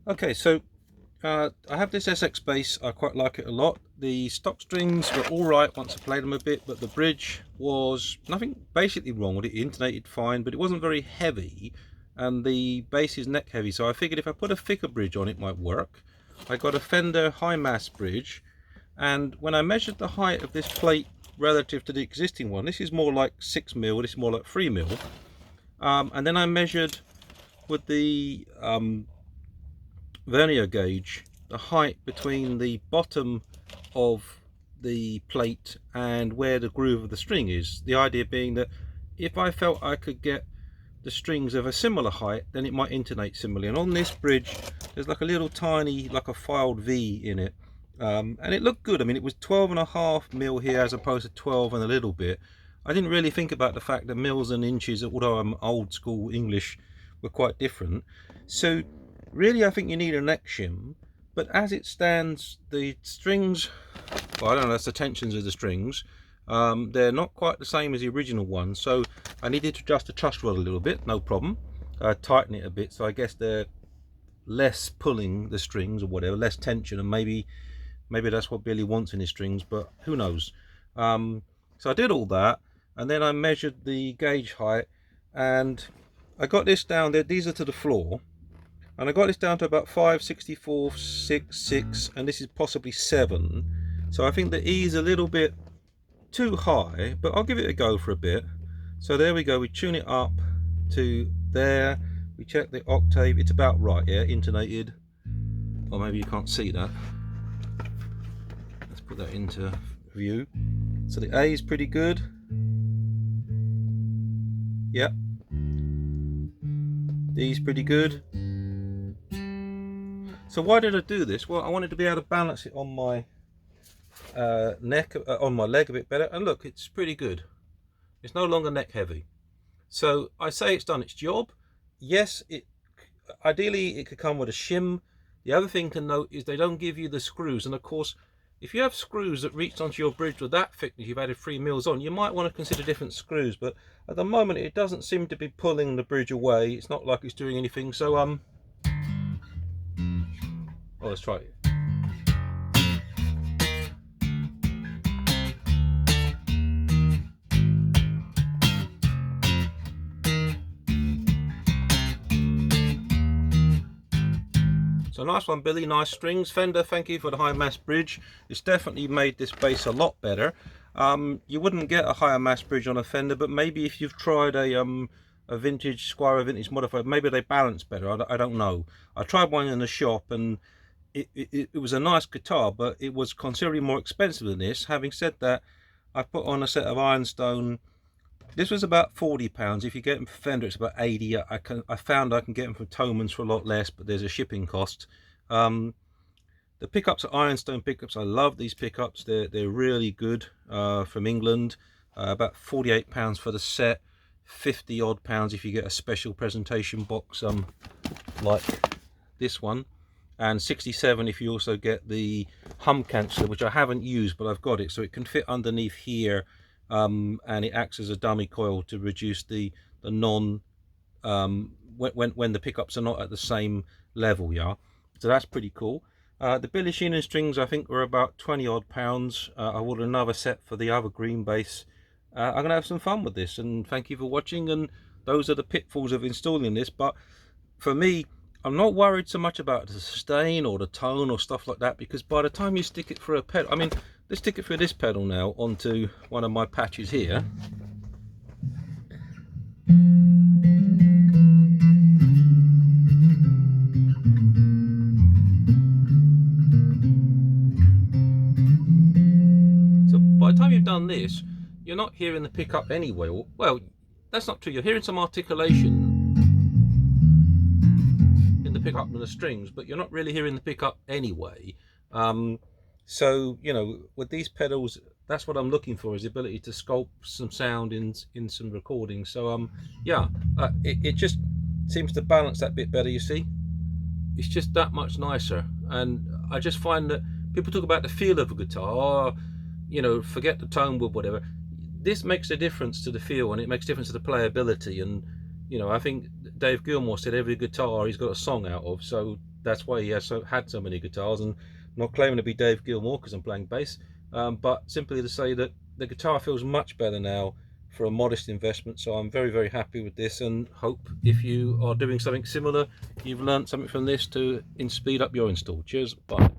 Okay, so I have this SX bass. I quite like it a lot. The stock strings were all right once I played them a bit, but the bridge was nothing basically wrong with it. It intonated fine, but it wasn't very heavy, and the bass is neck heavy. So I figured if I put a thicker bridge on, it might work. I got a Fender high mass bridge, and when I measured the height of this plate relative to the existing one, this is more like 6mm, this is more like 3mm. And then I measured with the vernier gauge the height between the bottom of the plate and where the groove of the string is. The idea being that if I felt I could get the strings of a similar height, then it might intonate similarly. And on this bridge there's like a little tiny, like a filed V in it, and it looked good. I mean, it was 12.5mm here as opposed to 12 and a little bit. I didn't really think about the fact that mils and inches, although I'm old school English, were quite different. So really I think you need a neck shim, but as it stands, the strings, well, I don't know, that's the tensions of the strings, they're not quite the same as the original one, so I needed to adjust the truss rod a little bit, no problem. Tighten it a bit, so I guess they're less pulling the strings or whatever, less tension, and maybe that's what Billy wants in his strings, but who knows. So I did all that, and then I measured the gauge height, and I got this down there. These are to the floor, and I got this down to about 5/64, 6, and this is possibly 7. So I think the E is a little bit too high, but I'll give it a go for a bit. So there we go, we tune it up to there, we check the octave, it's about right, yeah, intonated, or maybe you can't see that. Let's put that into view. So the A is pretty good, yep. D is pretty good. So why did I do this? Well, I wanted to be able to balance it on my neck, on my leg a bit better, and look, it's pretty good. It's no longer neck heavy. So I say it's done its job. Yes, ideally it could come with a shim. The other thing to note is they don't give you the screws, and of course if you have screws that reach onto your bridge with that thickness, you've added 3mm on, you might want to consider different screws, but at the moment it doesn't seem to be pulling the bridge away. It's not like it's doing anything. So oh, let's try it. So nice one, Billy, nice strings. Fender, thank you for the high mass bridge. It's definitely made this bass a lot better. You wouldn't get a higher mass bridge on a Fender, but maybe if you've tried a vintage Squire vintage modified, maybe they balance better. I don't know. I tried one in the shop, and it was a nice guitar, but it was considerably more expensive than this. Having said that, I put on a set of Ironstone. This was about £40. If you get them for Fender, it's about 80. I found I can get them from Thoman's for a lot less, but there's a shipping cost. The pickups are Ironstone pickups. I love these pickups. They're really good, from England. About £48 for the set, 50 odd pounds if you get a special presentation box like this one, and 67 if you also get the hum canceller, which I haven't used, but I've got it, so it can fit underneath here. And it acts as a dummy coil to reduce the non when the pickups are not at the same level, yeah. So that's pretty cool. The Billy Sheehan strings I think were about 20 odd pounds. I ordered another set for the other green bass. I'm gonna have some fun with this, and thank you for watching. And those are the pitfalls of installing this, but for me, I'm not worried so much about the sustain or the tone or stuff like that, because by the time you stick it through a pedal, I mean, let's stick it through this pedal now onto one of my patches here. So by the time you've done this, you're not hearing the pickup anyway. Well, that's not true. You're hearing some articulation in the pickup and the strings, but you're not really hearing the pickup anyway. So, you know, with these pedals, that's what I'm looking for, is the ability to sculpt some sound in some recordings. So yeah, it just seems to balance that bit better, you see. It's just that much nicer. And I just find that people talk about the feel of a guitar, you know, forget the tone wood, whatever. This makes a difference to the feel, and it makes a difference to the playability. And you know, I think Dave Gilmour said every guitar he's got a song out of, so that's why he has had so many guitars. And I'm not claiming to be Dave Gilmour because I'm playing bass, but simply to say that the guitar feels much better now for a modest investment. So I'm very, very happy with this, and hope if you are doing something similar, you've learned something from this to speed up your install. Cheers, bye.